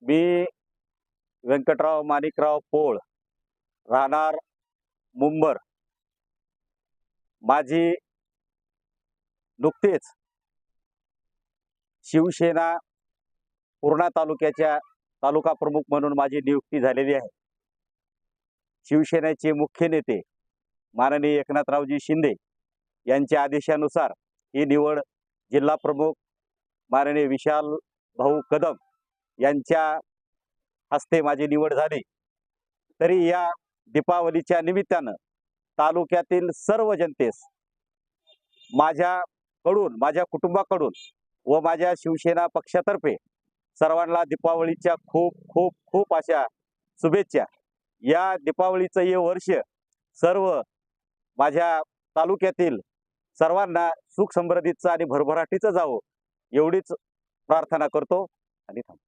मी व्यंकटराव माणिकराव पोळ, राहणार मुंबर. माझी नुकतेच शिवसेना पूर्णा तालुक्याच्या तालुका प्रमुख म्हणून माझी नियुक्ती झालेली आहे. शिवसेनेचे मुख्य नेते माननीय एकनाथरावजी शिंदे यांच्या आदेशानुसार ही निवड जिल्हा प्रमुख माननीय विशाल भाऊ कदम यांच्या हस्ते माझी निवड झाली. तरी या दीपावलीच्या निमित्तानं तालुक्यातील सर्व जनतेस माझ्याकडून, माझ्या कुटुंबाकडून व माझ्या शिवसेना पक्षातर्फे सर्वांना दीपावलीच्या खूप खूप खूप अशा शुभेच्छा. या दीपावलीचं हे वर्ष सर्व माझ्या तालुक्यातील सर्वांना सुख समृद्धीचं आणि भरभराटीचं जावं एवढीच प्रार्थना करतो आणि थांबतो.